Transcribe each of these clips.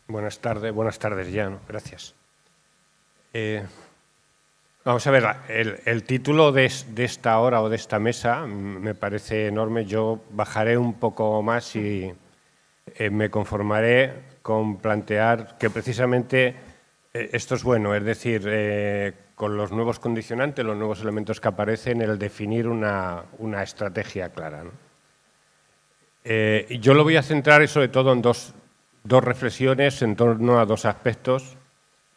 Buenas tardes ya, ¿no? Gracias. Vamos a ver, el título de esta hora o de esta mesa me parece enorme. Yo bajaré un poco más y me conformaré con plantear que precisamente esto es bueno, es decir, con los nuevos condicionantes, los nuevos elementos que aparecen, el definir una estrategia clara, ¿no? Yo lo voy a centrar sobre todo en dos reflexiones en torno a dos aspectos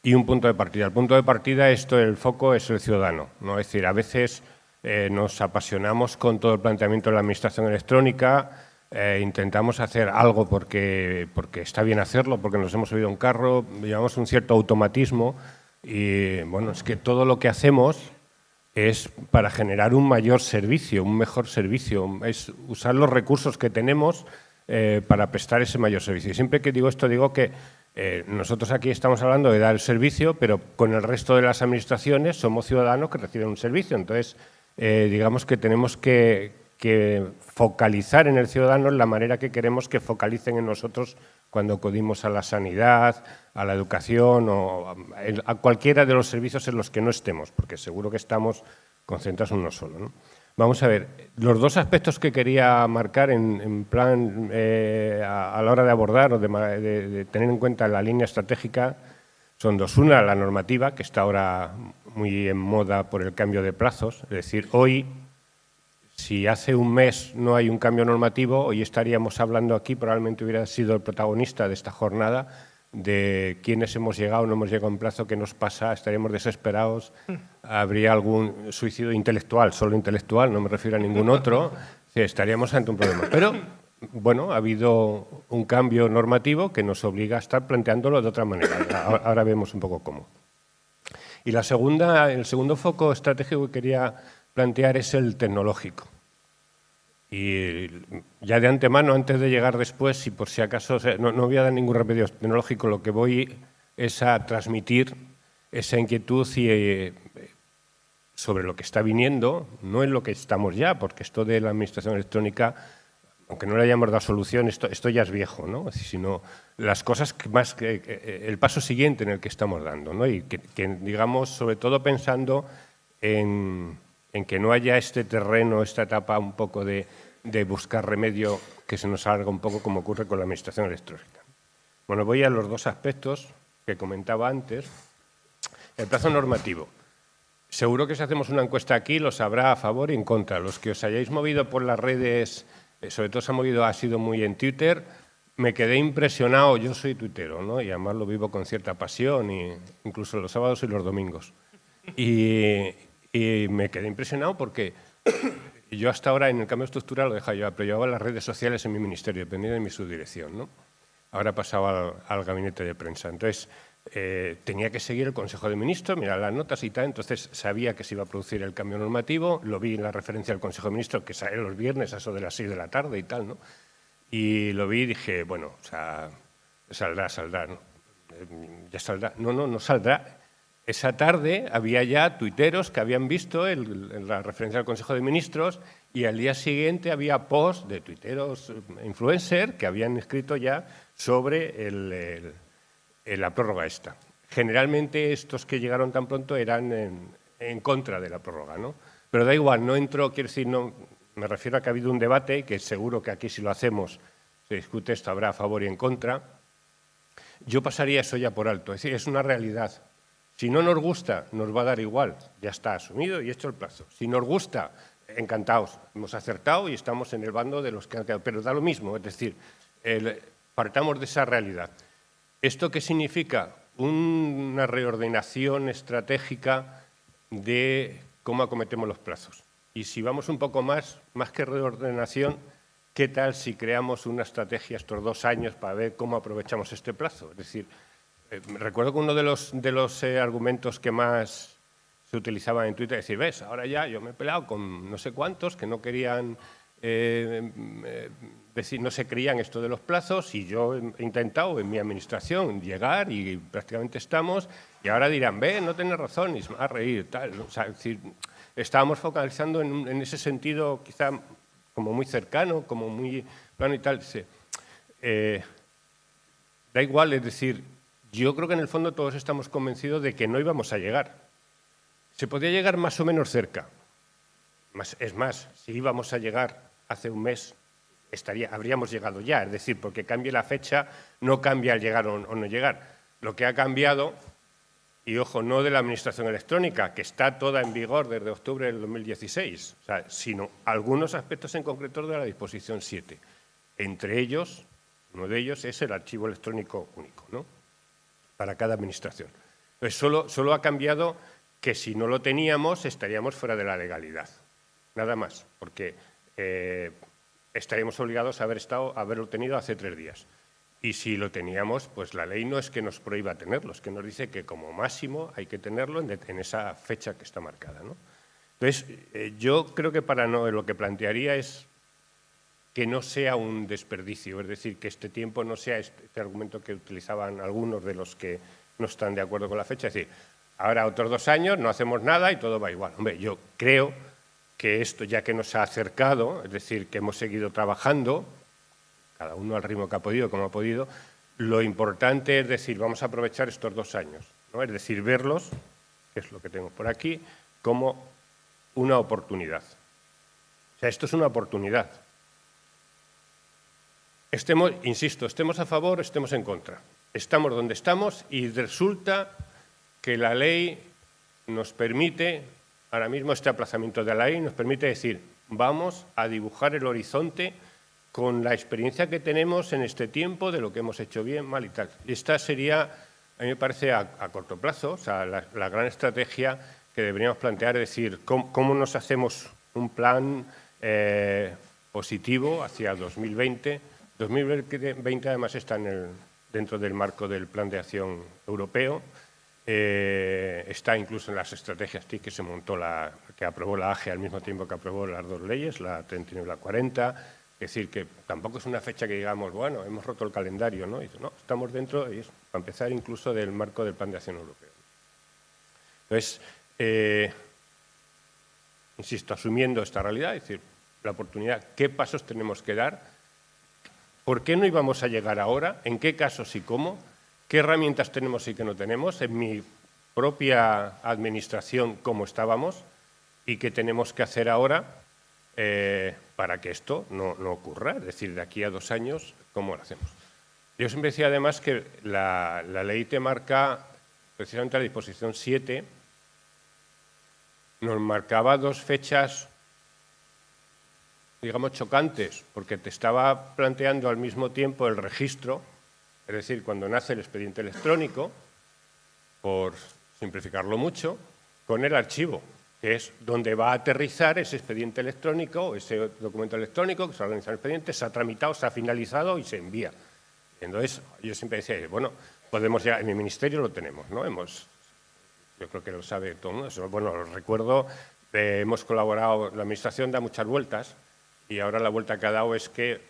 y un punto de partida. El punto de partida, el foco es el ciudadano, ¿no? Es decir, a veces nos apasionamos con todo el planteamiento de la administración electrónica, intentamos hacer algo porque está bien hacerlo, porque nos hemos subido a un carro, llevamos un cierto automatismo y, bueno, es que todo lo que hacemos es para generar un mayor servicio, un mejor servicio, es usar los recursos que tenemos para prestar ese mayor servicio. Y siempre que digo esto, digo que nosotros aquí estamos hablando de dar el servicio, pero con el resto de las administraciones somos ciudadanos que reciben un servicio. Entonces, digamos que tenemos que focalizar en el ciudadano en la manera que queremos que focalicen en nosotros cuando acudimos a la sanidad, a la educación o a cualquiera de los servicios en los que no estemos, porque seguro que estamos concentrados en uno solo, ¿no? Vamos a ver, los dos aspectos que quería marcar en plan a la hora de abordar o de tener en cuenta la línea estratégica son dos. Una, la normativa, que está ahora muy en moda por el cambio de plazos. Es decir, hoy, si hace un mes no hay un cambio normativo, hoy estaríamos hablando aquí, probablemente hubiera sido el protagonista de esta jornada, de quiénes hemos llegado o no hemos llegado en plazo, qué nos pasa, estaríamos desesperados, habría algún suicidio intelectual, solo intelectual, no me refiero a ningún otro, sí, estaríamos ante un problema. Pero, bueno, ha habido un cambio normativo que nos obliga a estar planteándolo de otra manera. Ahora vemos un poco cómo. Y el segundo foco estratégico que quería plantear es el tecnológico. Y ya de antemano, antes de llegar después, y por si acaso, no voy a dar ningún remedio tecnológico, lo que voy es a transmitir esa inquietud sobre lo que está viniendo, no en lo que estamos ya, porque esto de la administración electrónica, aunque no le hayamos dado solución, esto ya es viejo, ¿no? Sino las cosas el paso siguiente en el que estamos dando, ¿no? Y que digamos, sobre todo pensando en que no haya este terreno, esta etapa un poco de buscar remedio que se nos salga un poco como ocurre con la administración electrónica. Bueno, voy a los dos aspectos que comentaba antes. El plazo normativo. Seguro que si hacemos una encuesta aquí lo sabrá a favor y en contra. Los que os hayáis movido por las redes, sobre todo ha sido muy en Twitter, me quedé impresionado, yo soy tuitero, ¿no? Y además lo vivo con cierta pasión, incluso los sábados y los domingos. Y me quedé impresionado porque yo hasta ahora en el cambio estructural lo he dejado yo, pero llevaba las redes sociales en mi ministerio, dependía de mi subdirección, ¿no? Ahora he pasado al gabinete de prensa. Entonces, tenía que seguir el Consejo de Ministros, mirar las notas y tal, entonces sabía que se iba a producir el cambio normativo, lo vi en la referencia del Consejo de Ministros, que sale los viernes a eso de las 6 de la tarde y tal, ¿no? Y lo vi y dije, bueno, o sea, saldrá, ¿no? Ya saldrá. No saldrá. Esa tarde había ya tuiteros que habían visto la referencia del Consejo de Ministros y al día siguiente había posts de tuiteros influencers que habían escrito ya sobre la prórroga esta. Generalmente estos que llegaron tan pronto eran en contra de la prórroga, ¿no? Pero da igual, no entro, quiero decir, no, me refiero a que ha habido un debate, que seguro que aquí si lo hacemos se discute esto, habrá a favor y en contra. Yo pasaría eso ya por alto, es decir, es una realidad. Si no nos gusta, nos va a dar igual, ya está asumido y hecho el plazo. Si nos gusta, encantados, hemos acertado y estamos en el bando de los que han quedado, pero da lo mismo, es decir, partamos de esa realidad. ¿Esto qué significa? Una reordenación estratégica de cómo acometemos los plazos. Y si vamos un poco más que reordenación, ¿qué tal si creamos una estrategia estos 2 años para ver cómo aprovechamos este plazo? Es decir, recuerdo que uno de los argumentos que más se utilizaban en Twitter es decir, ves, ahora ya yo me he peleado con no sé cuántos que no querían decir, no se creían esto de los plazos y yo he intentado en mi administración llegar y prácticamente estamos y ahora dirán, ve, no tienes razón y se va a reír, tal. O sea, es decir, estábamos focalizando en ese sentido quizá como muy cercano, como muy plano y tal. da igual, es decir, yo creo que en el fondo todos estamos convencidos de que no íbamos a llegar. Se podía llegar más o menos cerca. Es más, si íbamos a llegar hace un mes, habríamos llegado ya. Es decir, porque cambie la fecha, no cambia el llegar o no llegar. Lo que ha cambiado, y ojo, no de la administración electrónica, que está toda en vigor desde octubre del 2016, sino algunos aspectos en concreto de la disposición 7. Entre ellos, uno de ellos es el archivo electrónico único, ¿no?, para cada administración. Entonces, solo ha cambiado que si no lo teníamos estaríamos fuera de la legalidad. Nada más, porque estaríamos obligados a haberlo tenido hace 3 días. Y si lo teníamos, pues la ley no es que nos prohíba tenerlo, es que nos dice que como máximo hay que tenerlo en esa fecha que está marcada, ¿no? Entonces, yo creo que lo que plantearía es que no sea un desperdicio, es decir, que este tiempo no sea este argumento que utilizaban algunos de los que no están de acuerdo con la fecha, es decir, ahora otros 2 años no hacemos nada y todo va igual. Hombre, yo creo que esto, ya que nos ha acercado, es decir, que hemos seguido trabajando, cada uno al ritmo que ha podido, como ha podido, lo importante es decir, vamos a aprovechar estos 2 años, ¿no? Es decir, verlos, que es lo que tengo por aquí, como una oportunidad. O sea, esto es una oportunidad. Insisto, estemos a favor o estemos en contra. Estamos donde estamos y resulta que la ley nos permite, ahora mismo este aplazamiento de la ley nos permite decir, vamos a dibujar el horizonte con la experiencia que tenemos en este tiempo de lo que hemos hecho bien, mal y tal. Esta sería, a mí me parece, a corto plazo, o sea, la gran estrategia que deberíamos plantear, es decir, cómo nos hacemos un plan positivo hacia 2020. 2020 además está dentro del marco del Plan de Acción Europeo, está incluso en las estrategias TIC que se montó, que aprobó la AGE al mismo tiempo que aprobó las 2 leyes, la 39 y la 40, es decir, que tampoco es una fecha que digamos, bueno, hemos roto el calendario, ¿no? No, estamos dentro, y es, para empezar, incluso del marco del Plan de Acción Europeo. Entonces, insisto, asumiendo esta realidad, es decir, la oportunidad, ¿qué pasos tenemos que dar? ¿Por qué no íbamos a llegar ahora? ¿En qué casos y cómo? ¿Qué herramientas tenemos y qué no tenemos? En mi propia administración, ¿cómo estábamos? ¿Y qué tenemos que hacer ahora para que esto no ocurra? Es decir, de aquí a 2 años, ¿cómo lo hacemos? Yo siempre decía además que la ley te marca, precisamente la disposición 7, nos marcaba 2 fechas, digamos, chocantes, porque te estaba planteando al mismo tiempo el registro, es decir, cuando nace el expediente electrónico, por simplificarlo mucho, con el archivo, que es donde va a aterrizar ese expediente electrónico, ese documento electrónico que se ha organizado el expediente, se ha tramitado, se ha finalizado y se envía. Entonces, yo siempre decía, bueno, podemos ya, en mi ministerio lo tenemos, ¿no? Yo creo que lo sabe todo el mundo, eso, bueno, lo recuerdo, hemos colaborado, la administración da muchas vueltas, y ahora la vuelta que ha dado es que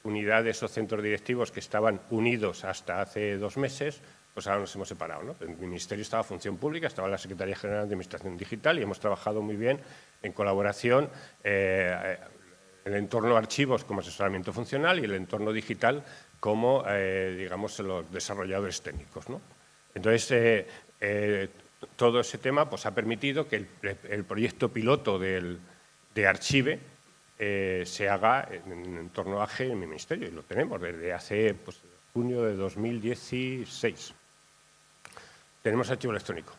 unidades o centros directivos que estaban unidos hasta hace 2 meses, pues ahora nos hemos separado, ¿no? En mi ministerio estaba Función Pública, estaba la Secretaría General de Administración Digital y hemos trabajado muy bien en colaboración el entorno archivos como asesoramiento funcional y el entorno digital como, digamos, los desarrolladores técnicos, ¿no? Entonces, todo ese tema pues, ha permitido que el proyecto piloto de Archive se haga en entorno AGE en mi ministerio, y lo tenemos desde hace junio de 2016. Tenemos archivo electrónico,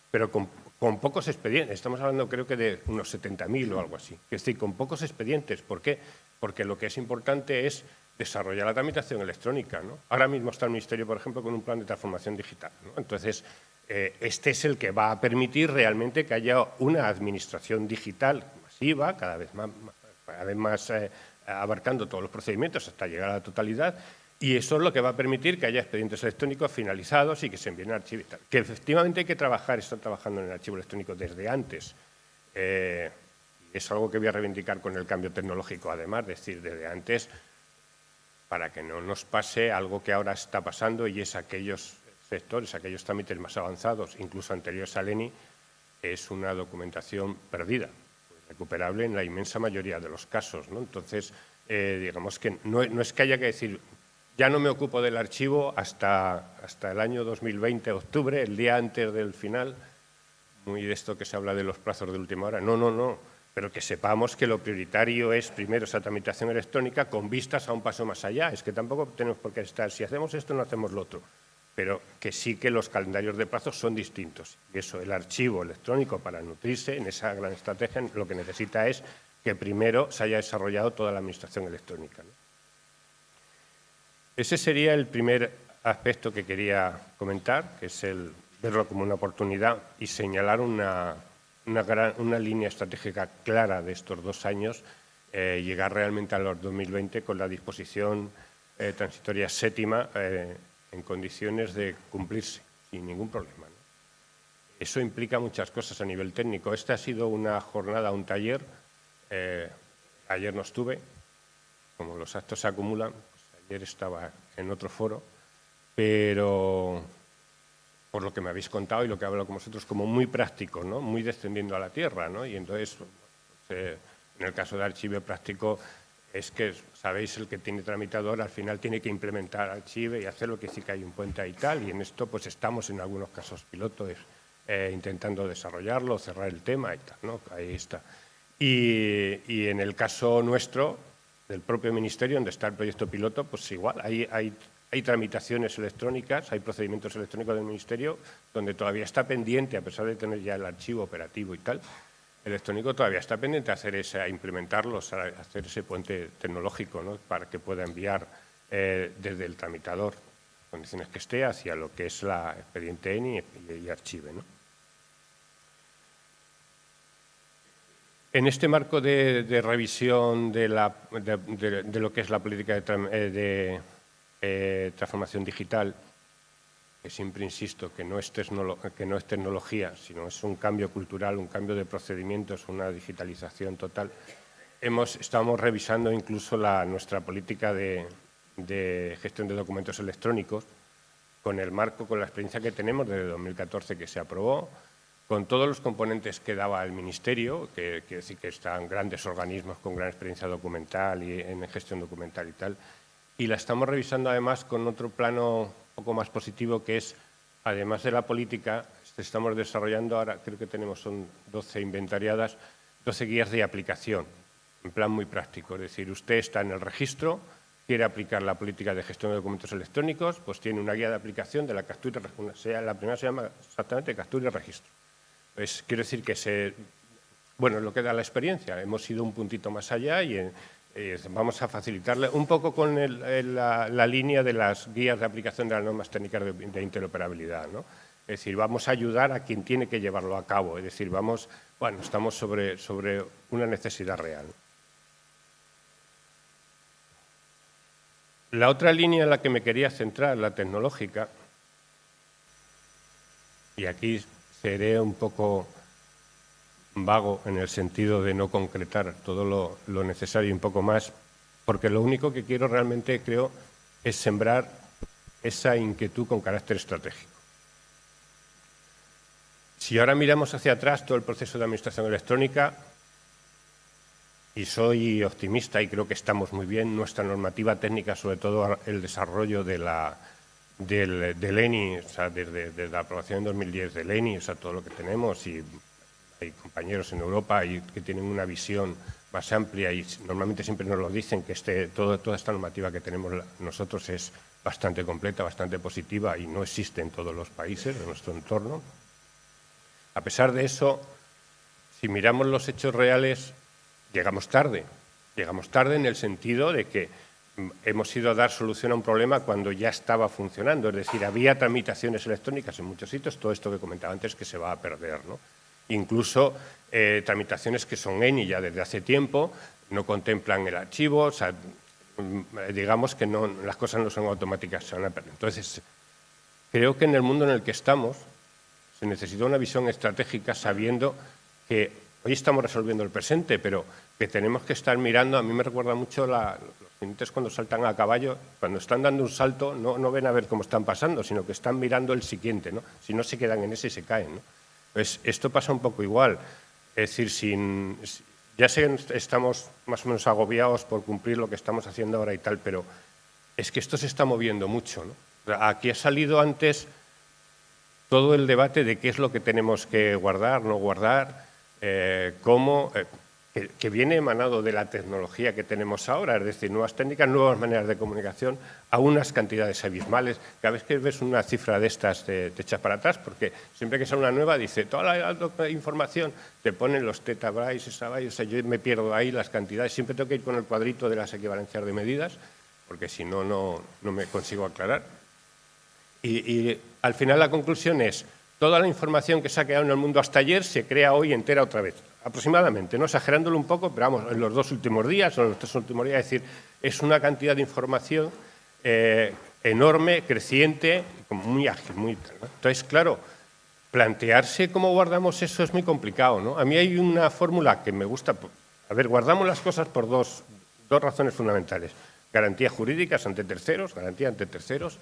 pero con pocos expedientes. Estamos hablando, creo que de unos 70.000 o algo así. Es decir, con pocos expedientes. ¿Por qué? Porque lo que es importante es desarrollar la tramitación electrónica, ¿no? Ahora mismo está el ministerio, por ejemplo, con un plan de transformación digital, ¿no? Entonces, este es el que va a permitir realmente que haya una administración digital masiva, cada vez más abarcando todos los procedimientos hasta llegar a la totalidad, y eso es lo que va a permitir que haya expedientes electrónicos finalizados y que se envíen archivos y tal. Que efectivamente hay que trabajar, están trabajando en el archivo electrónico desde antes. Es algo que voy a reivindicar con el cambio tecnológico, además, es decir, desde antes, para que no nos pase algo que ahora está pasando, y es aquellos sectores, aquellos trámites más avanzados, incluso anteriores al ENI, es una documentación perdida, recuperable en la inmensa mayoría de los casos, ¿no? Entonces, digamos que no es que haya que decir, ya no me ocupo del archivo hasta el año 2020, octubre, el día antes del final, muy de esto que se habla de los plazos de última hora. No, pero que sepamos que lo prioritario es primero esa tramitación electrónica con vistas a un paso más allá. Es que tampoco tenemos por qué estar, si hacemos esto no hacemos lo otro, pero que sí que los calendarios de plazos son distintos. Y eso, el archivo electrónico para nutrirse en esa gran estrategia, lo que necesita es que primero se haya desarrollado toda la administración electrónica, ¿no? Ese sería el primer aspecto que quería comentar, que es el verlo como una oportunidad y señalar una línea estratégica clara de estos 2 años, llegar realmente a los 2020 con la disposición transitoria séptima en condiciones de cumplirse sin ningún problema, ¿no? Eso implica muchas cosas a nivel técnico. Esta ha sido una jornada, un taller. Ayer no estuve, como los actos se acumulan, pues ayer estaba en otro foro, pero por lo que me habéis contado y lo que he hablado con vosotros, como muy práctico, ¿no? Muy descendiendo a la tierra, ¿no? Y entonces, en el caso de Archive práctico, es que, sabéis, el que tiene tramitador al final tiene que implementar Archive y hacer lo que sí que hay un puente y tal, y en esto pues estamos en algunos casos pilotos intentando desarrollarlo, cerrar el tema y tal, ¿no? Ahí está. Y en el caso nuestro, del propio Ministerio, donde está el proyecto piloto, pues igual, hay tramitaciones electrónicas, hay procedimientos electrónicos del Ministerio donde todavía está pendiente, a pesar de tener ya el archivo operativo y tal, electrónico todavía está pendiente de implementarlos, hacer ese puente tecnológico, ¿no? Para que pueda enviar desde el tramitador, condiciones que esté, hacia lo que es la expediente ENI y Archive, ¿no? En este marco de revisión de lo que es la política de transformación digital, que siempre insisto que no es tecnología, sino es un cambio cultural, un cambio de procedimientos, una digitalización total, estamos revisando incluso nuestra política de gestión de documentos electrónicos con el marco, con la experiencia que tenemos desde 2014 que se aprobó, con todos los componentes que daba el Ministerio, que quiere decir que están grandes organismos con gran experiencia documental y en gestión documental y tal, y la estamos revisando además con otro plano un poco más positivo, que es, además de la política, estamos desarrollando, ahora creo que son 12 inventariadas, 12 guías de aplicación, en plan muy práctico. Es decir, usted está en el registro, quiere aplicar la política de gestión de documentos electrónicos, pues tiene una guía de aplicación de la captura y registro. La primera se llama exactamente captura y registro. Pues quiero decir que lo que da la experiencia, hemos ido un puntito más allá y vamos a facilitarle un poco con la línea de las guías de aplicación de las normas técnicas de interoperabilidad, ¿no? Es decir, vamos a ayudar a quien tiene que llevarlo a cabo, es decir, estamos sobre una necesidad real. La otra línea en la que me quería centrar, la tecnológica, y aquí seré un poco vago en el sentido de no concretar todo lo necesario y un poco más, porque lo único que quiero realmente, creo, es sembrar esa inquietud con carácter estratégico. Si ahora miramos hacia atrás todo el proceso de administración electrónica, y soy optimista y creo que estamos muy bien, nuestra normativa técnica, sobre todo el desarrollo del ENI, o sea, desde la aprobación en 2010 del ENI, o sea, todo lo que tenemos, y hay compañeros en Europa que tienen una visión más amplia y normalmente siempre nos lo dicen, que toda esta normativa que tenemos nosotros es bastante completa, bastante positiva y no existe en todos los países de nuestro entorno. A pesar de eso, si miramos los hechos reales, llegamos tarde en el sentido de que hemos ido a dar solución a un problema cuando ya estaba funcionando, es decir, había tramitaciones electrónicas en muchos sitios, todo esto que comentaba antes que se va a perder, ¿no? Incluso tramitaciones que son ENI ya desde hace tiempo, no contemplan el archivo, o sea, digamos que las cosas no son automáticas, se van a perder. Entonces, creo que en el mundo en el que estamos se necesita una visión estratégica sabiendo que hoy estamos resolviendo el presente, pero que tenemos que estar mirando. A mí me recuerda mucho los jinetes cuando saltan a caballo, cuando están dando un salto no ven a ver cómo están pasando, sino que están mirando el siguiente, ¿no? Si no se quedan en ese y se caen, ¿no? Pues esto pasa un poco igual. Es decir, ya sé que estamos más o menos agobiados por cumplir lo que estamos haciendo ahora y tal, pero es que esto se está moviendo mucho, ¿no? Aquí ha salido antes todo el debate de qué es lo que tenemos que guardar, no guardar, cómo, que viene emanado de la tecnología que tenemos ahora, es decir, nuevas técnicas, nuevas maneras de comunicación, a unas cantidades abismales. Cada vez que ves una cifra de estas te echas para atrás, porque siempre que sale una nueva dice, toda la información, te ponen los terabytes, exabytes, o sea, yo me pierdo ahí las cantidades, siempre tengo que ir con el cuadrito de las equivalencias de medidas, porque si no, no me consigo aclarar. Y al final la conclusión es, toda la información que se ha creado en el mundo hasta ayer se crea hoy entera otra vez, aproximadamente, ¿no? Exagerándolo un poco, pero vamos, en los 2 últimos días o en los 3 últimos días, es decir, es una cantidad de información enorme, creciente, muy ágil, muy tal, ¿no? Entonces, claro, plantearse cómo guardamos eso es muy complicado, ¿no? A mí hay una fórmula que me gusta. A ver, guardamos las cosas por dos razones fundamentales. Garantías jurídicas ante terceros, garantía ante terceros,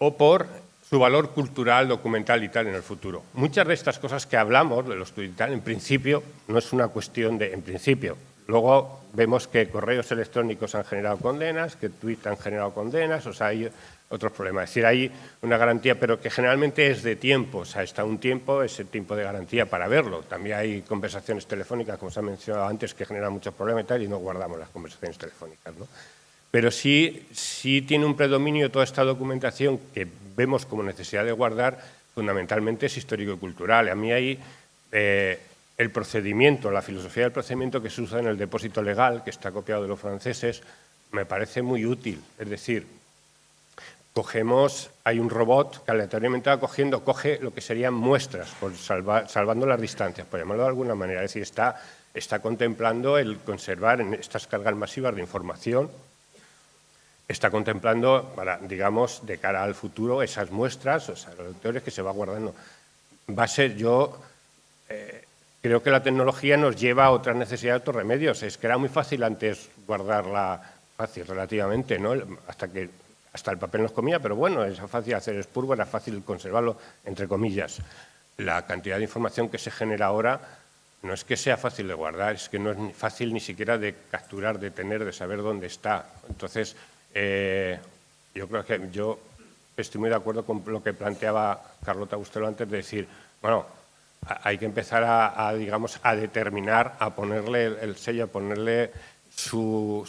o por su valor cultural, documental y tal en el futuro. Muchas de estas cosas que hablamos, de los tweets y tal, en principio, no es una cuestión de, en principio. Luego vemos que correos electrónicos han generado condenas, que tweets han generado condenas, o sea, hay otros problemas. Es decir, hay una garantía, pero que generalmente es de tiempo, o sea, está un tiempo, ese tiempo de garantía para verlo. También hay conversaciones telefónicas, como se ha mencionado antes, que generan muchos problemas y tal, y no guardamos las conversaciones telefónicas, ¿no? Pero sí tiene un predominio toda esta documentación que vemos como necesidad de guardar, fundamentalmente es histórico y cultural. A mí hay el procedimiento, la filosofía del procedimiento que se usa en el depósito legal, que está copiado de los franceses, me parece muy útil. Es decir, hay un robot que aleatoriamente coge lo que serían muestras, salvando las distancias, por llamarlo de alguna manera. Es decir, está contemplando el conservar en estas cargas masivas de información. Está contemplando, digamos, de cara al futuro, esas muestras, o sea, los lectores que se va guardando. Creo que la tecnología nos lleva a otras necesidades, a otros remedios. Es que era muy fácil antes guardarla, fácil relativamente, ¿no? Hasta el papel nos comía, pero bueno, era fácil hacer expurgo, era fácil conservarlo, entre comillas. La cantidad de información que se genera ahora no es que sea fácil de guardar, es que no es fácil ni siquiera de capturar, de tener, de saber dónde está. Entonces, yo creo que yo estoy muy de acuerdo con lo que planteaba Carlota Bustelo antes de decir, bueno, hay que empezar digamos, a determinar, a ponerle el sello, a ponerle su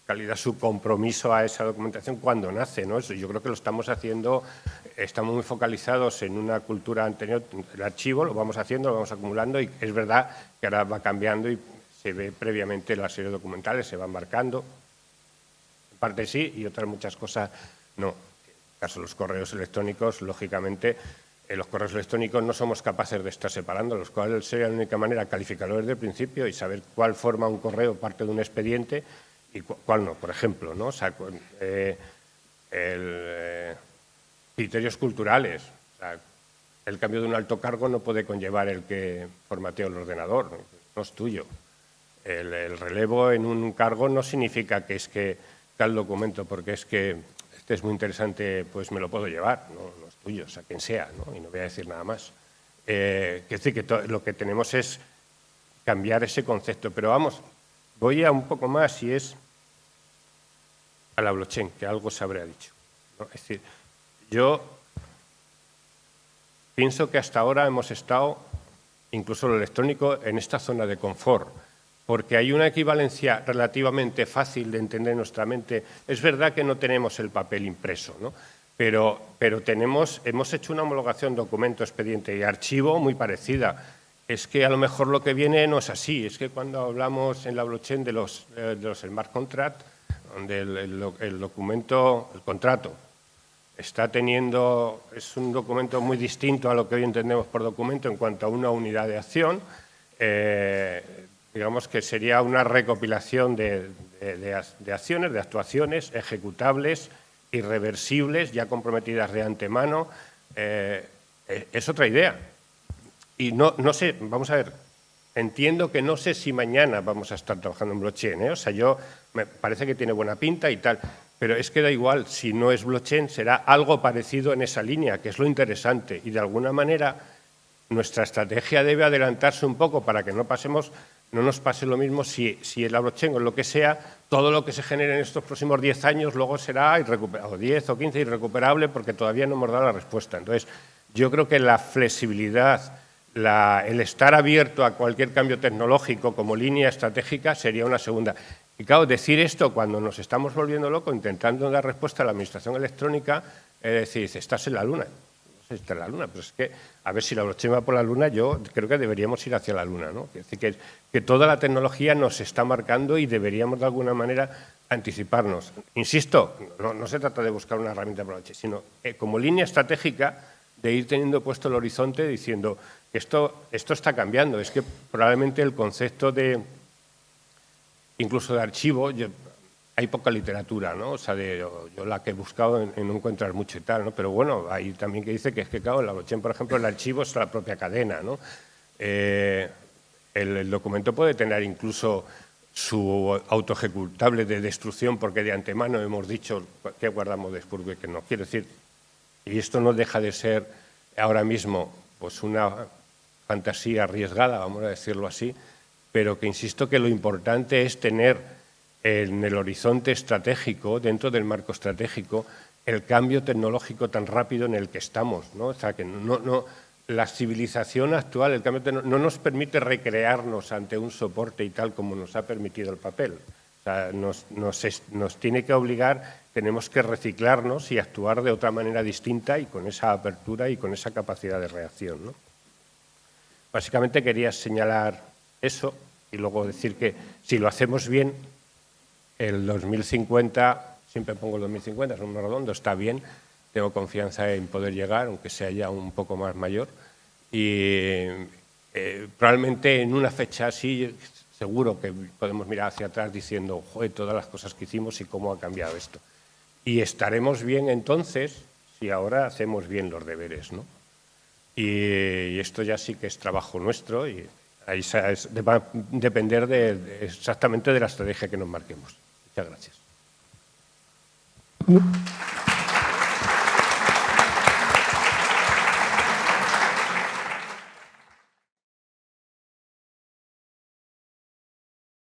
calidad, su compromiso a esa documentación cuando nace, ¿no? Eso yo creo que lo estamos haciendo, estamos muy focalizados en una cultura anterior, el archivo, lo vamos haciendo, lo vamos acumulando y es verdad que ahora va cambiando y se ve previamente las series documentales, se van marcando. En parte sí y otras muchas cosas no. En el caso de los correos electrónicos, lógicamente, los correos electrónicos no somos capaces de estar separándolos, cuál sería la única manera, calificarlo desde el principio y saber cuál forma un correo parte de un expediente y cuál no, por ejemplo, ¿no? O sea, criterios culturales. O sea, el cambio de un alto cargo no puede conllevar el que formatea el ordenador, no es tuyo. El relevo en un cargo no significa que es que tal documento, porque es que este es muy interesante, pues me lo puedo llevar, no es tuyo, o sea, quien sea, ¿no? Y no voy a decir nada más. Quiero decir que lo que tenemos es cambiar ese concepto, pero vamos, voy a un poco más y es a la blockchain, que algo se habría dicho, ¿no? Es decir, yo pienso que hasta ahora hemos estado, incluso lo electrónico, en esta zona de confort, porque hay una equivalencia relativamente fácil de entender en nuestra mente. Es verdad que no tenemos el papel impreso, ¿no? Pero hemos hecho una homologación documento, expediente y archivo muy parecida. Es que a lo mejor lo que viene no es así. Es que cuando hablamos en la blockchain de los smart contracts, donde el documento, el contrato, es un documento muy distinto a lo que hoy entendemos por documento en cuanto a una unidad de acción, digamos que sería una recopilación de acciones, de actuaciones ejecutables, irreversibles, ya comprometidas de antemano. Es otra idea. Y no sé, vamos a ver, entiendo que no sé si mañana vamos a estar trabajando en blockchain, ¿eh? O sea, me parece que tiene buena pinta y tal, pero es que da igual, si no es blockchain será algo parecido en esa línea, que es lo interesante. Y de alguna manera nuestra estrategia debe adelantarse un poco para que no pasemos no nos pase lo mismo si el blockchain o lo que sea, todo lo que se genere en estos próximos 10 años luego será irrecuperable, o 10 o 15 irrecuperable porque todavía no hemos dado la respuesta. Entonces, yo creo que la flexibilidad, el estar abierto a cualquier cambio tecnológico como línea estratégica sería una segunda. Y claro, decir esto cuando nos estamos volviendo locos intentando dar respuesta a la administración electrónica, es decir, estás en la luna. Está en la Luna, pero es que, a ver, si la blockchain va por la Luna, yo creo que deberíamos ir hacia la Luna, ¿no? Es decir, que toda la tecnología nos está marcando y deberíamos de alguna manera anticiparnos. Insisto, no se trata de buscar una herramienta para la blockchain, sino como línea estratégica de ir teniendo puesto el horizonte diciendo que esto está cambiando. Es que probablemente el concepto incluso de archivo, hay poca literatura, ¿no? O sea, yo la que he buscado no encuentras mucho y tal, ¿no? Pero bueno, hay también que dice que es que, claro, en la blockchain, por ejemplo, el archivo es la propia cadena, ¿no? El documento puede tener incluso su autoejecutable de destrucción porque de antemano hemos dicho qué guardamos después y qué no. Quiero decir, y esto no deja de ser ahora mismo pues una fantasía arriesgada, vamos a decirlo así, pero que insisto que lo importante es tener en el horizonte estratégico, dentro del marco estratégico, el cambio tecnológico tan rápido en el que estamos, ¿no? O sea, que la civilización actual, el cambio no nos permite recrearnos ante un soporte y tal como nos ha permitido el papel. O sea, nos tiene que obligar, tenemos que reciclarnos y actuar de otra manera distinta y con esa apertura y con esa capacidad de reacción, ¿no? Básicamente quería señalar eso y luego decir que si lo hacemos bien, el 2050, siempre pongo el 2050, es un número redondo, está bien, tengo confianza en poder llegar, aunque sea ya un poco más mayor. Y probablemente en una fecha así, seguro que podemos mirar hacia atrás diciendo, joder, todas las cosas que hicimos y cómo ha cambiado esto. Y estaremos bien entonces si ahora hacemos bien los deberes, ¿no? Y esto ya sí que es trabajo nuestro y ahí va a depender exactamente de la estrategia que nos marquemos. Muchas gracias.